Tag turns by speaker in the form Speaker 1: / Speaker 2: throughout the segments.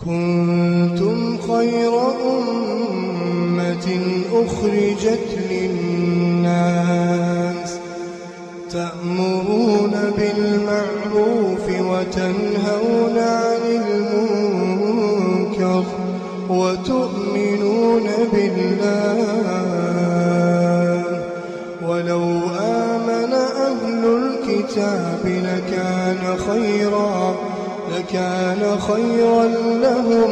Speaker 1: كنتم خير أمة أخرجت للناس تأمرون بالمعروف وتنهون عن المنكر وتؤمنون بالله ولو آمن أهل الكتاب لكان خيرا لهم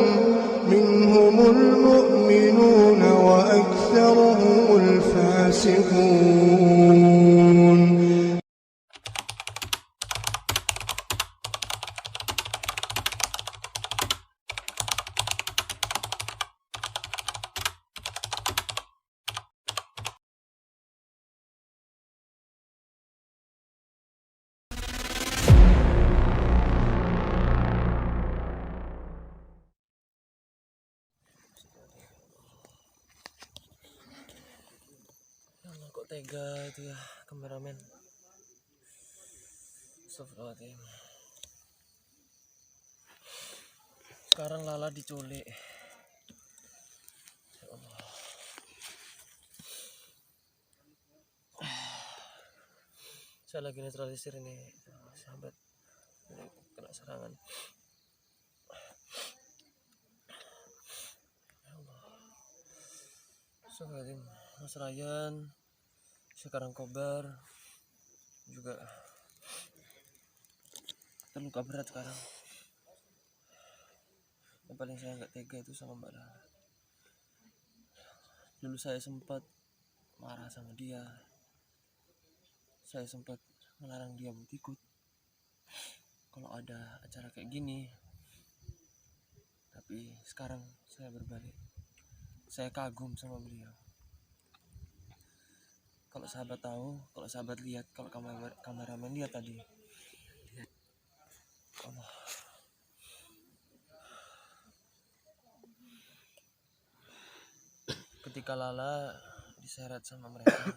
Speaker 1: منهم المؤمنون وأكثرهم الفاسقون.
Speaker 2: Kok tega itu ya kameramen. Astagfirullahaladzim. Sekarang Lala diculik. Ya Allah. Saya lagi netralisir ini sahabat, ini kena serangan. Ya Allah. Astagfirullahaladzim. Mas Ryan, sekarang Kobar juga terluka berat sekarang. Yang paling saya nggak tega itu sama Mbak Lala. Dulu saya sempat marah sama dia, saya sempat melarang dia buat ikut kalau ada acara kayak gini. Tapi sekarang saya berbalik, saya kagum sama beliau. Kalau sahabat tahu, kalau sahabat lihat, kalau kameramen lihat tadi, lihat. Allah. Ketika Lala diseret sama mereka,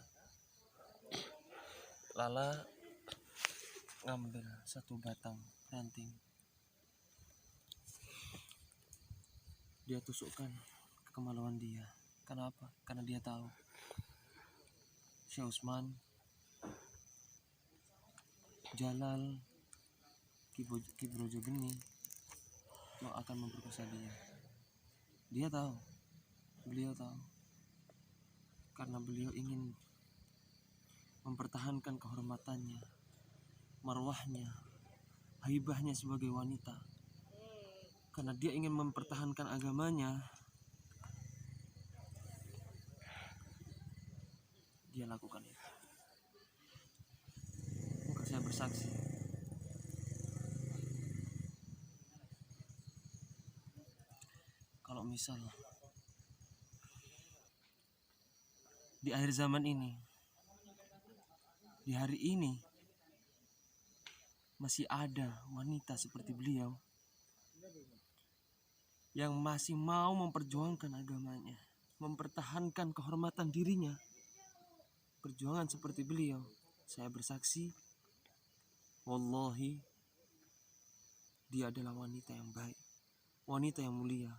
Speaker 2: Lala ngambil satu batang ranting, dia tusukkan ke kemaluan dia. Kenapa? Karena dia tahu Syekh Utsman, Jalal, Ki Brojo Geni itu akan memperkosa dia. Dia tahu, beliau tahu, karena beliau ingin mempertahankan kehormatannya, marwahnya, haibahnya sebagai wanita. Karena dia ingin mempertahankan agamanya, dia lakukan itu. Maka saya bersaksi, kalau misal di akhir zaman ini, di hari ini, masih ada wanita seperti beliau yang masih mau memperjuangkan agamanya, mempertahankan kehormatan dirinya, perjuangan seperti beliau, saya bersaksi, wallahi, dia adalah wanita yang baik, wanita yang mulia.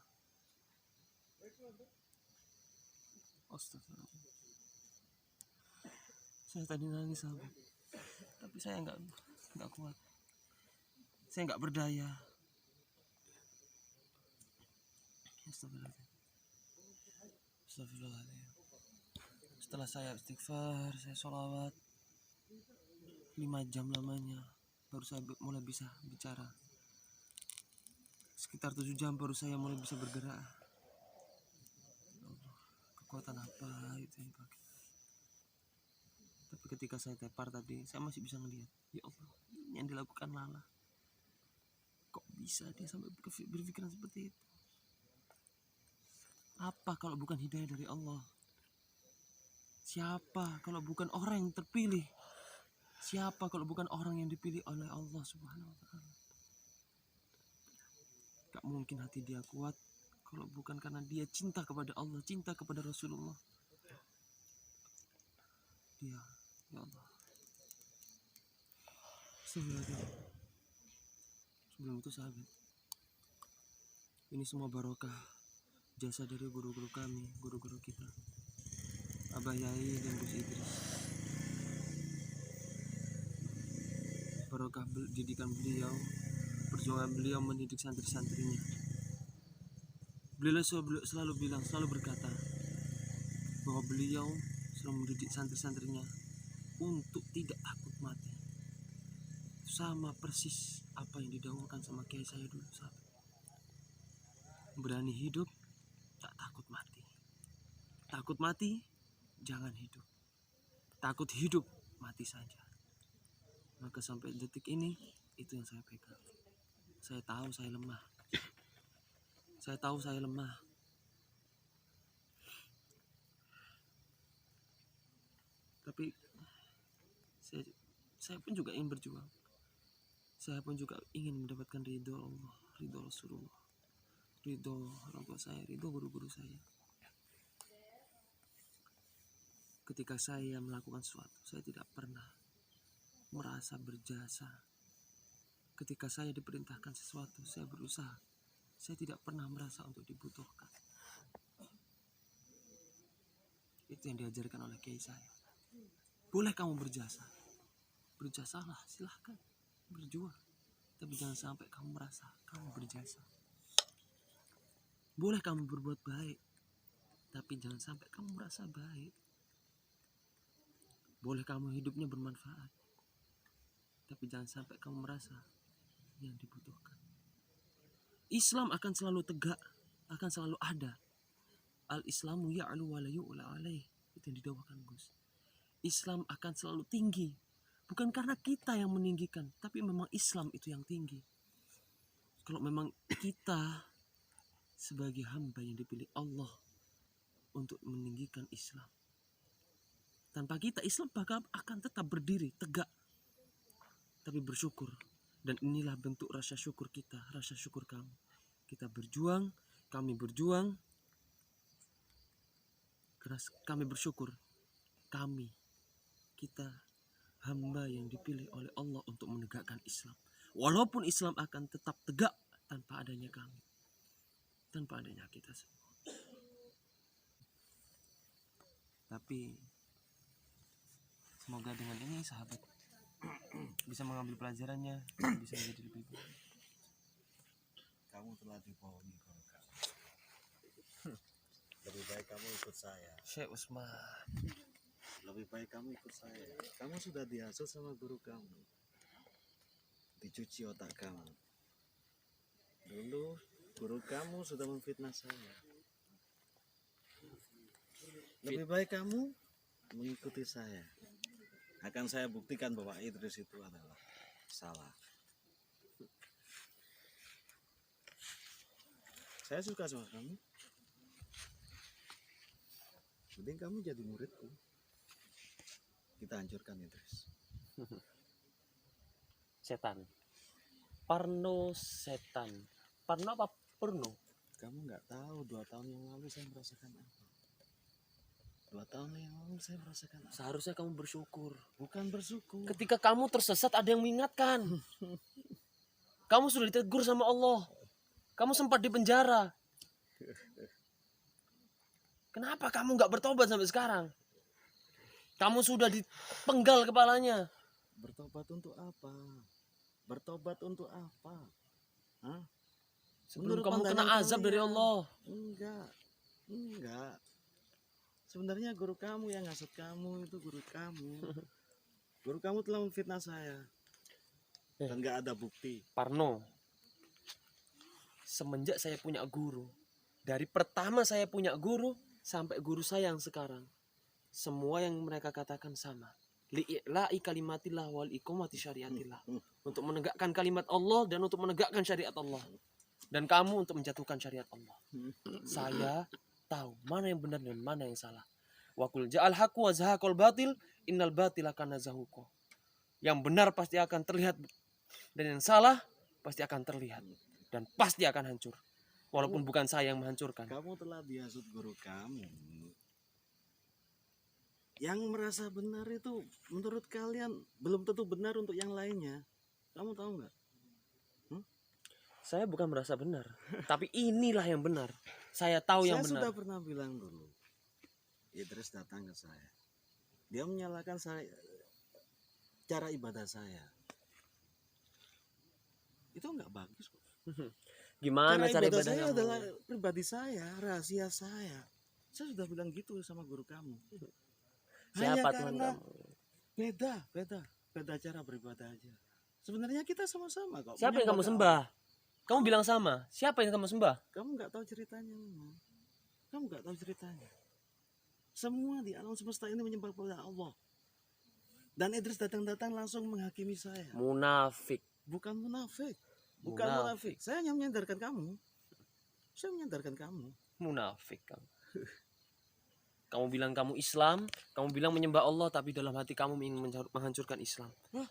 Speaker 2: Astagfirullah. Saya tadi nangis sahabat, tapi saya nggak kuat, saya nggak berdaya. Astagfirullahaladzim. Setelah saya istighfar, saya sholawat 5 jam lamanya, baru saya mulai bisa bicara. Sekitar 7 jam baru saya mulai bisa bergerak. Kekuatan apa itu yang pakai? Tapi ketika saya tepar tadi, saya masih bisa ngelihat, ya Allah, ini yang dilakukan Lala. Kok bisa dia sampai berpikiran seperti itu? Apa kalau bukan hidayah dari Allah? Siapa kalau bukan orang yang terpilih? Siapa kalau bukan orang yang dipilih oleh Allah Subhanahu wa Ta'ala? Gak mungkin hati dia kuat kalau bukan karena dia cinta kepada Allah, cinta kepada Rasulullah. Dia, ya Allah. Sebelum itu sahabat, Ini semua barokah jasa dari guru-guru kami, guru-guru kita, Abah Yai dan Gus Idris. Barokah didikan beliau, perjuangan beliau mendidik santri-santrinya. Beliau selalu bilang, selalu berkata bahwa beliau selalu mendidik santri-santrinya untuk tidak takut mati. Sama persis apa yang didahulukan sama kiai saya dulu, sahabat. Berani hidup, tak takut mati. Takut mati, jangan hidup. Takut hidup, mati saja. Maka sampai detik ini, itu yang saya pegang. Saya tahu saya lemah. Saya tahu saya lemah. Tapi saya pun juga ingin berjuang. Saya pun juga ingin mendapatkan ridho Allah, ridho Rasulullah, ridho orang tua saya, ridho guru-guru saya. Ketika saya melakukan sesuatu, saya tidak pernah merasa berjasa. Ketika saya diperintahkan sesuatu, saya berusaha. Saya tidak pernah merasa untuk dibutuhkan. Itu yang diajarkan oleh kiai saya. Boleh kamu berjasa, berjasalah, silahkan berjuang. Tapi jangan sampai kamu merasa kamu berjasa. Boleh kamu berbuat baik, tapi jangan sampai kamu merasa baik. Boleh kamu hidupnya bermanfaat, tapi jangan sampai kamu merasa yang dibutuhkan. Islam akan selalu tegak, akan selalu ada. Al-Islamu ya'lu wa la yu'la alaih. Itu yang didawakan Gus. Islam akan selalu tinggi. Bukan karena kita yang meninggikan, tapi memang Islam itu yang tinggi. Kalau memang kita sebagai hamba yang dipilih Allah untuk meninggikan Islam, tanpa kita Islam bakal akan tetap berdiri tegak. Tapi bersyukur. Dan inilah bentuk rasa syukur kita, rasa syukur kamu. Kita berjuang, kami berjuang. Kami bersyukur. Kita hamba yang dipilih oleh Allah untuk menegakkan Islam. Walaupun Islam akan tetap tegak tanpa adanya kami. Tanpa adanya kita semua. Tapi semoga dengan ini sahabat bisa mengambil pelajarannya, bisa menjadi lebih baik.
Speaker 3: Kamu telah dibohongi guru kamu. Lebih baik kamu ikut saya.
Speaker 2: Syekh Usman.
Speaker 3: Lebih baik kamu ikut saya. Kamu sudah dihasut sama guru kamu. Dicuci otak kamu. Dulu guru kamu sudah memfitnah saya. Lebih baik kamu mengikuti saya. Akan saya buktikan bahwa Idris itu adalah salah. Saya suka sama kamu. Mending kamu jadi muridku. Kita hancurkan Idris.
Speaker 2: Setan. Parno setan. Parno apa Purno?
Speaker 3: Kamu nggak tahu 2 tahun yang lalu saya merasakan apa. 2 tahun yang lalu saya merasakan apa.
Speaker 2: Seharusnya kamu bersyukur.
Speaker 3: Bukan bersyukur.
Speaker 2: Ketika kamu tersesat ada yang mengingatkan. Kamu sudah ditegur sama Allah. Kamu sempat dipenjara. Kenapa kamu nggak bertobat sampai sekarang? Kamu sudah dipenggal kepalanya.
Speaker 3: Bertobat untuk apa? Bertobat untuk apa? Hah?
Speaker 2: Sebelum
Speaker 3: Menurut
Speaker 2: kamu kena
Speaker 3: pandangan
Speaker 2: azab
Speaker 3: kalian.
Speaker 2: dari Allah.
Speaker 3: Enggak. Sebenarnya guru kamu yang ngasut kamu itu guru kamu. Guru kamu telah memfitnah saya. Dan nggak ada bukti.
Speaker 2: Parno. Semenjak saya punya guru, dari pertama saya punya guru sampai guru saya yang sekarang, semua yang mereka katakan sama. Li'i'la'i kalimatillah wal iqamati syariatillah. Untuk menegakkan kalimat Allah dan untuk menegakkan syariat Allah. Dan kamu untuk menjatuhkan syariat Allah. Saya tahu mana yang benar dan mana yang salah. Wa qul ja'al haqqu wa zahaqal batil innal batila kana zahuqa. Yang benar pasti akan terlihat dan yang salah pasti akan terlihat dan pasti akan hancur. Walaupun bukan saya yang menghancurkan.
Speaker 3: Kamu telah dihasut guru kamu. Yang merasa benar itu menurut kalian belum tentu benar untuk yang lainnya. Kamu tahu nggak?
Speaker 2: Saya bukan merasa benar, tapi inilah yang benar. Saya tahu yang
Speaker 3: Saya
Speaker 2: benar.
Speaker 3: sudah pernah bilang dulu. Idris datang ke saya. Dia menyalahkan saya cara ibadah saya. Itu nggak bagus kok.
Speaker 2: Gimana cara
Speaker 3: ibadah
Speaker 2: ibadah
Speaker 3: saya
Speaker 2: kamu?
Speaker 3: adalah pribadi saya, rahasia saya. Saya sudah bilang gitu sama guru kamu.
Speaker 2: Siapa
Speaker 3: Hanya
Speaker 2: Tuhan
Speaker 3: karena
Speaker 2: kamu?
Speaker 3: beda cara beribadah aja. Sebenarnya kita sama-sama kok.
Speaker 2: Siapa yang kamu
Speaker 3: menyembah
Speaker 2: sembah? Kamu bilang sama. Siapa yang kamu sembah?
Speaker 3: Kamu nggak tahu ceritanya memang. Kamu nggak tahu ceritanya. Semua di alam semesta ini menyembah kepada Allah. Dan Idris datang-datang langsung menghakimi saya.
Speaker 2: Munafik.
Speaker 3: Bukan munafik. Bukan munafik. Saya hanya menyadarkan kamu. Saya menyadarkan kamu.
Speaker 2: Munafik kamu. Kamu bilang kamu Islam, kamu bilang menyembah Allah, tapi dalam hati kamu ingin menghancurkan Islam.
Speaker 3: Wah.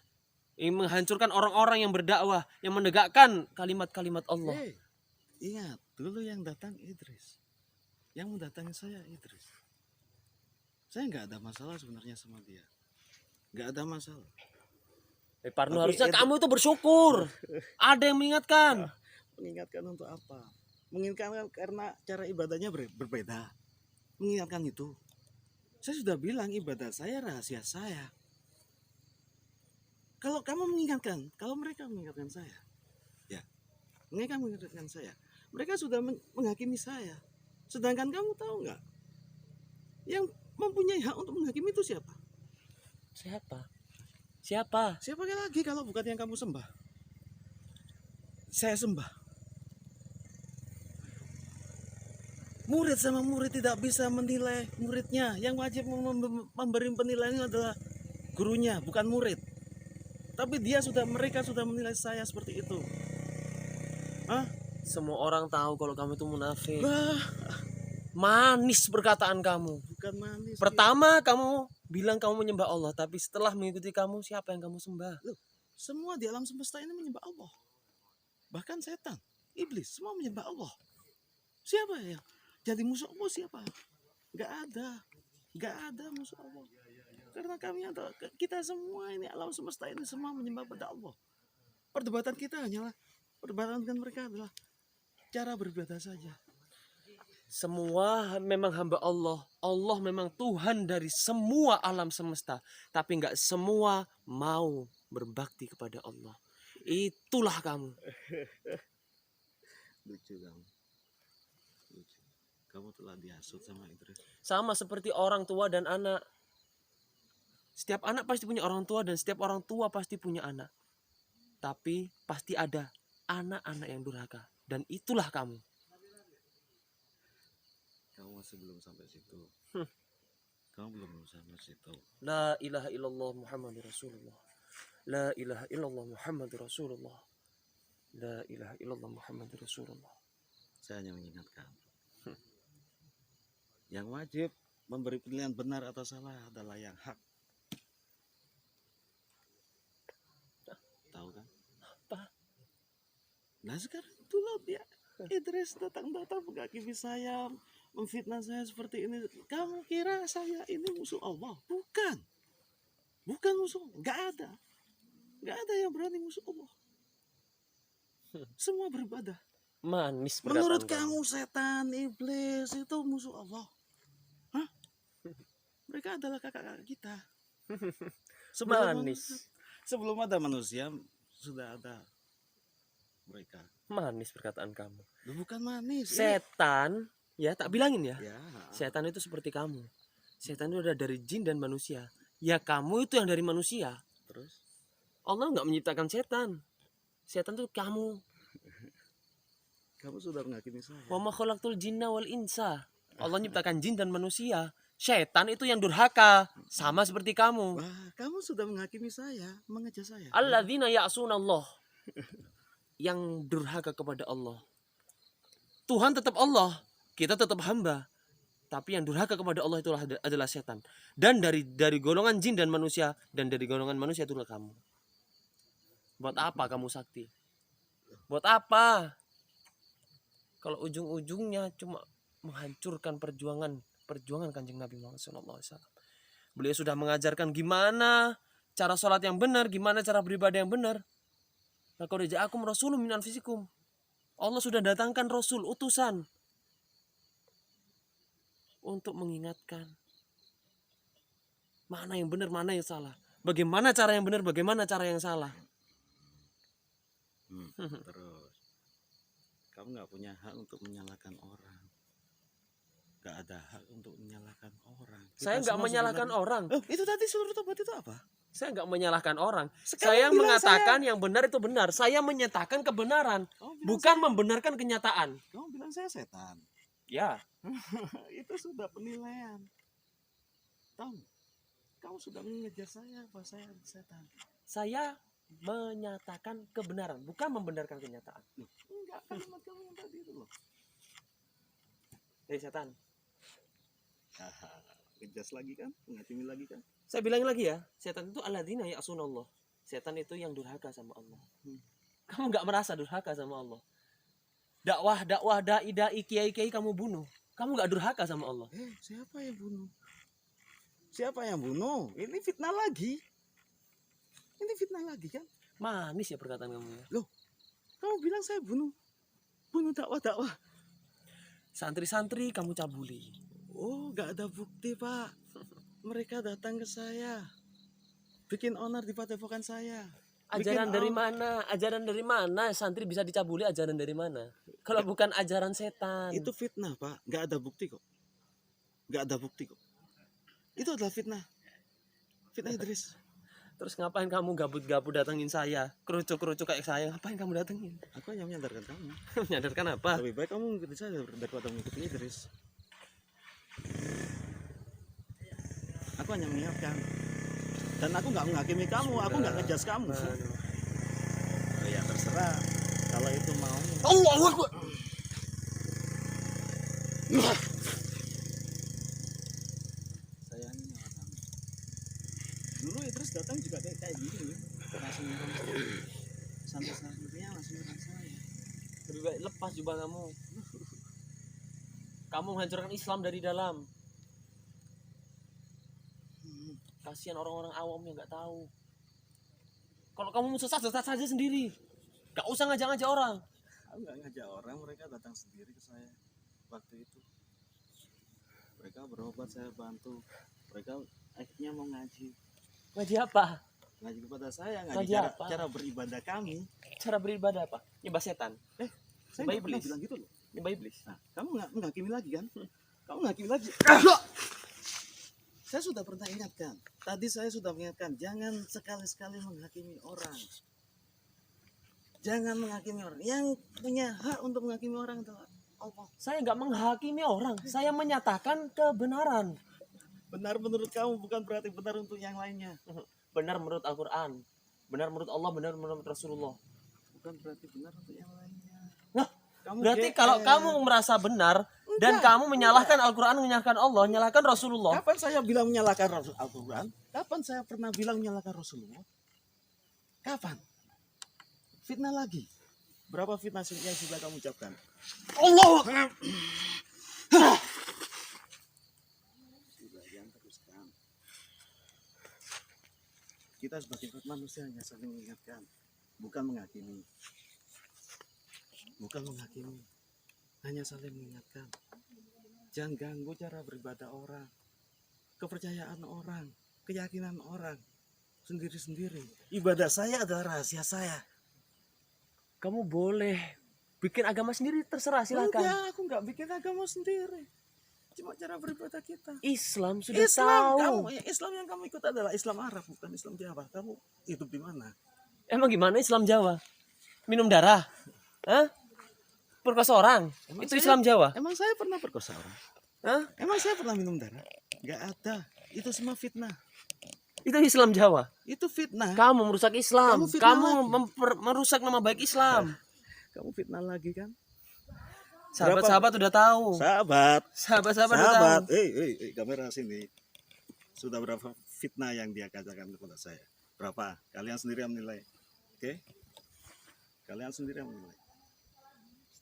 Speaker 2: Ingin menghancurkan orang-orang yang berdakwah, yang menegakkan kalimat-kalimat Allah.
Speaker 3: Hei, ingat, dulu yang datang Idris. Yang mendatangi saya Idris. Saya nggak ada masalah sebenarnya sama dia. Nggak ada masalah.
Speaker 2: Parno,
Speaker 3: Tapi
Speaker 2: harusnya kamu itu bersyukur. Ada yang mengingatkan.
Speaker 3: Mengingatkan untuk apa? Mengingatkan karena cara ibadahnya berbeda. Mengingatkan itu. Saya sudah bilang ibadah saya rahasia saya. Kalau kamu mengingatkan, kalau mereka mengingatkan saya, ya, mereka mengingatkan saya. Mereka sudah menghakimi saya. Sedangkan kamu tahu nggak? Yang mempunyai hak untuk menghakimi itu siapa?
Speaker 2: Siapa? Siapa?
Speaker 3: Siapa lagi kalau bukan yang kamu sembah? Saya sembah. Murid sama murid tidak bisa menilai muridnya. Yang wajib memberi penilaian adalah gurunya, bukan murid. Tapi mereka sudah menilai saya seperti itu. Hah?
Speaker 2: Semua orang tahu kalau kamu itu munafik.
Speaker 3: Bah,
Speaker 2: Manis perkataan kamu.
Speaker 3: bukan manis.
Speaker 2: Pertama kamu bilang kamu menyembah Allah, tapi setelah mengikuti kamu, siapa yang kamu sembah?
Speaker 3: Loh, semua di alam semesta ini menyembah Allah. Bahkan setan, iblis, semua menyembah Allah. Siapa ya? Jadi musuh Allah siapa? Gak ada musuh Allah. Karena kita semua ini alam semesta ini semua menyembah pada Allah. Perdebatan kita hanyalah perdebatan dengan mereka adalah cara beribadah saja.
Speaker 2: Semua memang hamba Allah. Allah memang Tuhan dari semua alam semesta. Tapi nggak semua mau berbakti kepada Allah. Itulah kamu.
Speaker 3: Lucu kamu. Lucu. Kamu telah dihasut sama Idris.
Speaker 2: Sama seperti orang tua dan anak. Setiap anak pasti punya orang tua dan setiap orang tua pasti punya anak. Tapi pasti ada anak-anak yang durhaka. Dan itulah kamu.
Speaker 3: Kamu masih belum sampai situ. Kamu belum sampai situ.
Speaker 2: La ilaha illallah Muhammadur Rasulullah. La ilaha illallah Muhammadur Rasulullah. La ilaha illallah Muhammadur Rasulullah.
Speaker 3: Saya hanya mengingatkan. Yang wajib memberi penilaian benar atau salah adalah yang hak. Tahu kan?
Speaker 2: Apa?
Speaker 3: Nah sekarang itulah dia. Idris datang-datang menghakimi saya, memfitnah saya seperti ini. Kamu kira saya ini musuh Allah? Bukan. Bukan musuh. Gak ada. Gak ada yang berani musuh Allah. Semua beribadah.
Speaker 2: Manis
Speaker 3: Menurut
Speaker 2: perkataan
Speaker 3: kamu setan, iblis itu musuh Allah? Hah? Mereka adalah kakak-kakak kita.
Speaker 2: Manis.
Speaker 3: Sebelum ada manusia sudah ada mereka.
Speaker 2: Manis perkataan kamu.
Speaker 3: Bukan manis.
Speaker 2: Setan, ya tak bilangin ya.
Speaker 3: Ya.
Speaker 2: Setan itu seperti kamu. Setan itu ada dari jin dan manusia. Ya kamu itu yang dari manusia.
Speaker 3: Terus?
Speaker 2: Allah nggak menciptakan setan. Setan itu kamu.
Speaker 3: Kamu sudah menghakimi saya.
Speaker 2: Wa ma khalaqtul jinna wal insa. Allah menciptakan jin dan manusia. Setan itu yang durhaka, sama seperti kamu.
Speaker 3: Wah, kamu sudah menghakimi saya, mengejar saya.
Speaker 2: Alladzina ya'sunallah. Yang durhaka kepada Allah. Tuhan tetap Allah, kita tetap hamba. Tapi yang durhaka kepada Allah itulah adalah setan. Dan dari golongan jin dan manusia, dan dari golongan manusia itulah kamu. Buat apa kamu sakti? Buat apa? Kalau ujung-ujungnya cuma menghancurkan perjuangan Kanjeng Nabi Muhammad SAW. Beliau sudah mengajarkan gimana cara sholat yang benar, gimana cara beribadah yang benar. Laqad ja'akum rasulun min anfusikum Allah sudah datangkan Rasul, utusan, untuk mengingatkan mana yang benar, mana yang salah. Bagaimana cara yang benar, bagaimana cara yang salah.
Speaker 3: Terus kamu nggak punya hak untuk menyalahkan orang. Nggak ada hak untuk menyalahkan orang.
Speaker 2: Saya nggak menyalahkan orang.
Speaker 3: Itu tadi seluruh tobat itu apa?
Speaker 2: Saya nggak menyalahkan orang.
Speaker 3: Sekarang
Speaker 2: Saya
Speaker 3: bilang
Speaker 2: mengatakan yang benar itu benar. Saya menyatakan kebenaran, bukan membenarkan kenyataan.
Speaker 3: Kamu bilang saya setan.
Speaker 2: Ya,
Speaker 3: Itu sudah penilaian. Tahu? Kamu sudah mengejar saya bahwa saya setan.
Speaker 2: saya menyatakan kebenaran, bukan membenarkan kenyataan.
Speaker 3: Enggak, kalimat kamu yang tadi itu loh.
Speaker 2: Setan.
Speaker 3: Ngejas lagi kan? Menghakimi lagi kan?
Speaker 2: Saya bilang lagi ya, setan itu alladzina ya'sunallah. Setan itu yang durhaka sama Allah. Kamu nggak merasa durhaka sama Allah. Dakwah, dai, kiai kamu bunuh. Kamu nggak durhaka sama Allah.
Speaker 3: Siapa yang bunuh? Siapa yang bunuh? Ini fitnah lagi. Ini fitnah lagi kan?
Speaker 2: Manis ya perkataan kamu ya.
Speaker 3: Kamu bilang saya bunuh. Bunuh dakwah.
Speaker 2: Santri-santri kamu cabuli.
Speaker 3: Oh, gak ada bukti, Pak. Mereka datang ke saya. Bikin onar di padepokan saya.
Speaker 2: Ajaran dari mana? Ajaran dari mana? Santri bisa dicabuli, ajaran dari mana? Kalau bukan ajaran setan.
Speaker 3: Itu fitnah, Pak. Gak ada bukti kok. Itu adalah fitnah. Fitnah Idris.
Speaker 2: Terus ngapain kamu gabut-gabut datengin saya? Kerucuk-kerucuk kayak saya, ngapain kamu datengin?
Speaker 3: Aku hanya menyadarkan kamu.
Speaker 2: Menyadarkan apa?
Speaker 3: Lebih baik kamu mengikuti saya daripada mengikuti Idris. Aku hanya mengingatkan. Dan aku nggak menghakimi kamu. Aku nggak ngejas kamu. Oh ya terserah. Kalau itu mau.
Speaker 2: Allahu Akbar.
Speaker 3: Saya hanya mengingatkan. Dulu Idris datang juga kayak gini. Langsung santai-santainya langsung nyerang saya.
Speaker 2: Lebih baik lepas jubah kamu. Kamu menghancurkan Islam dari dalam. Kasihan orang-orang awam yang nggak tahu. Kalau kamu mau sesat saja sendiri. Gak usah ngajak-ngajak orang.
Speaker 3: Aku nggak ngajak orang, mereka datang sendiri ke saya waktu itu. Mereka berobat, saya bantu. Mereka akhirnya mau ngaji.
Speaker 2: Ngaji apa?
Speaker 3: Ngaji kepada saya,
Speaker 2: Ngaji
Speaker 3: ngaji
Speaker 2: apa?
Speaker 3: cara beribadah kami.
Speaker 2: Cara beribadah apa? Nyembah setan.
Speaker 3: Saya
Speaker 2: Nyembah
Speaker 3: nggak pernah
Speaker 2: iblis.
Speaker 3: bilang gitu loh.
Speaker 2: Nyembah iblis.
Speaker 3: Nah, kamu nggak menghakimi lagi kan? Kamu menghakimi lagi. Saya sudah pernah ingatkan. Tadi saya sudah mengingatkan, jangan sekali-sekali menghakimi orang. Jangan menghakimi orang. Yang punya hak untuk menghakimi orang adalah Allah.
Speaker 2: Saya nggak menghakimi orang. Saya menyatakan kebenaran.
Speaker 3: Benar menurut kamu bukan berarti benar untuk yang lainnya.
Speaker 2: Benar menurut Al-Quran. Benar menurut Allah. Benar menurut Rasulullah.
Speaker 3: Bukan berarti benar untuk yang lainnya.
Speaker 2: Nah,
Speaker 3: Kamu
Speaker 2: berarti
Speaker 3: GR.
Speaker 2: kalau kamu merasa benar dan kamu menyalahkan Al-Quran, menyalahkan Allah, menyalahkan Rasulullah.
Speaker 3: Kapan saya bilang menyalahkan Al-Quran? Kapan saya pernah bilang menyalahkan Rasulullah? Kapan? Fitnah lagi. Berapa fitnah yang sudah kamu ucapkan?
Speaker 2: Allah.
Speaker 3: Sudah, jangan teruskan. Kita sebagai manusia hanya saling mengingatkan, bukan menghakimi. Bukan menghakimi, hanya saling mengingatkan. Jangan ganggu cara beribadah orang, kepercayaan orang, keyakinan orang, sendiri-sendiri. Ibadah saya adalah rahasia saya.
Speaker 2: Kamu boleh bikin agama sendiri, terserah, silakan.
Speaker 3: Enggak, aku nggak bikin agama sendiri. Cuma cara beribadah kita.
Speaker 2: Islam sudah
Speaker 3: Islam,
Speaker 2: tahu.
Speaker 3: Islam yang kamu ikut adalah Islam Arab, bukan Islam Jawa. Kamu hidup di mana?
Speaker 2: Emang gimana Islam Jawa? Minum darah? Hah? Perkosa orang?
Speaker 3: Emang
Speaker 2: Itu
Speaker 3: saya-
Speaker 2: Islam Jawa?
Speaker 3: Emang saya pernah perkosa orang?
Speaker 2: Hah?
Speaker 3: Emang saya pernah minum darah? Nggak ada. Itu semua fitnah.
Speaker 2: Itu Islam Jawa.
Speaker 3: Itu fitnah.
Speaker 2: Kamu merusak Islam.
Speaker 3: Kamu fitnah
Speaker 2: Kamu
Speaker 3: lagi.
Speaker 2: merusak nama baik Islam.
Speaker 3: Kamu fitnah lagi kan?
Speaker 2: Sahabat-sahabat udah tahu.
Speaker 3: Sahabat.
Speaker 2: Sahabat-sahabat udah tahu.
Speaker 3: Sahabat. Kamera sini. Sudah berapa fitnah yang dia katakan kepada saya? Berapa? Kalian sendiri yang menilai. Oke? Kalian sendiri yang menilai.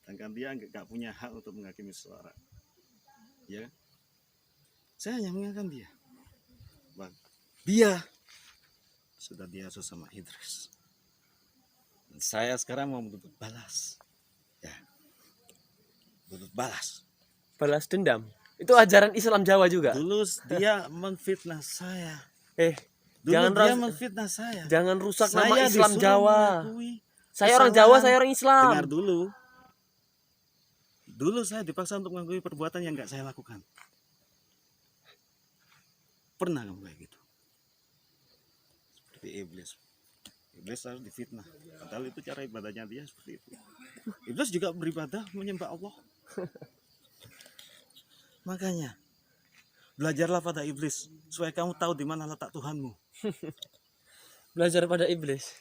Speaker 3: Sedangkan dia nggak punya hak untuk menghakimi seseorang. Ya. Saya hanya mengingatkan dia. Bang, dia sudah biasa sama Idris. Dan saya sekarang mau menuntut balas. Ya. Tuntut balas.
Speaker 2: Balas dendam. Itu ajaran Islam Jawa juga.
Speaker 3: Dulu dia menfitnah saya. Dulu
Speaker 2: Jangan
Speaker 3: dia
Speaker 2: ras-
Speaker 3: menfitnah saya.
Speaker 2: jangan rusak
Speaker 3: Saya
Speaker 2: nama Islam
Speaker 3: disuruh
Speaker 2: Jawa.
Speaker 3: mengakui
Speaker 2: Saya orang Jawa,
Speaker 3: kesalahan.
Speaker 2: saya orang Islam.
Speaker 3: Dengar dulu. Dulu saya dipaksa untuk mengakui perbuatan yang nggak saya lakukan. Pernah kamu kayak gitu? Seperti iblis. Iblis harus difitnah. Padahal itu cara ibadahnya dia seperti itu. Iblis juga beribadah menyembah Allah. Makanya belajarlah pada iblis supaya kamu tahu di mana letak Tuhanmu.
Speaker 2: Belajar pada iblis.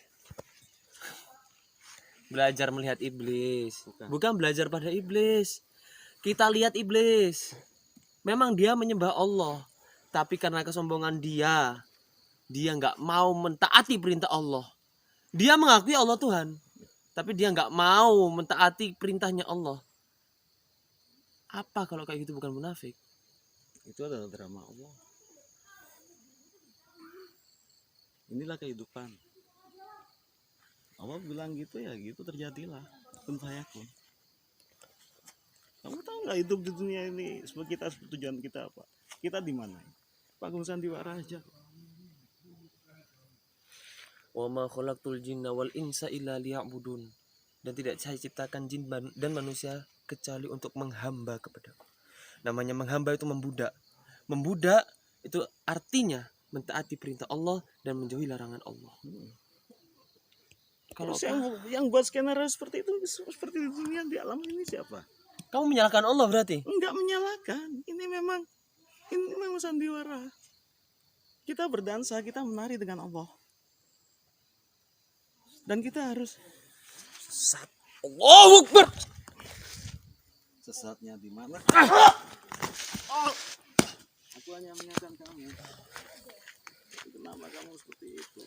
Speaker 2: Belajar melihat iblis. Bukan belajar pada iblis. Kita lihat iblis. Memang dia menyembah Allah. Tapi karena kesombongan dia nggak mau mentaati perintah Allah. Dia mengakui Allah Tuhan. Tapi dia nggak mau mentaati perintahnya Allah. Apa kalau kayak gitu bukan munafik?
Speaker 3: Itu adalah drama Allah. Inilah kehidupan. Allah bilang gitu ya gitu terjadilah. Kun fayakun. Kamu tahu nggak hidup di dunia ini kita tujuan kita apa? Kita di mana? Panggung sandiwara aja.
Speaker 2: Wa ma khalaqtul jinna wal insa illa liya'budun. Dan tidak saya ciptakan jin dan manusia kecuali untuk menghamba kepadaku. Namanya menghamba itu membudak. Membudak itu artinya mentaati perintah Allah dan menjauhi larangan Allah. Kalau
Speaker 3: Terus yang buat skenario seperti itu seperti di dunia di alam ini siapa?
Speaker 2: kamu menyalahkan Allah berarti?
Speaker 3: Enggak menyalahkan. Ini memang sandiwara. Kita berdansa, kita menari dengan Allah. Dan kita harus sesat.
Speaker 2: Allahu Akbar.
Speaker 3: Sesatnya di mana? Aku hanya mengingatkan kamu. Kenapa kamu seperti itu?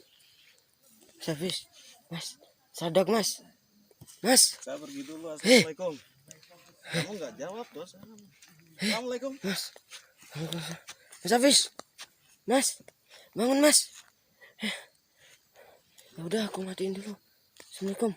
Speaker 4: Hafiz, Mas, sadok Mas. Mas,
Speaker 3: Saya pergi dulu. Assalamualaikum. Kamu nggak jawab bos. Assalamualaikum.
Speaker 4: Mas. Mas Hafiz. Mas, bangun Mas. Ya udah aku matiin dulu. Assalamualaikum.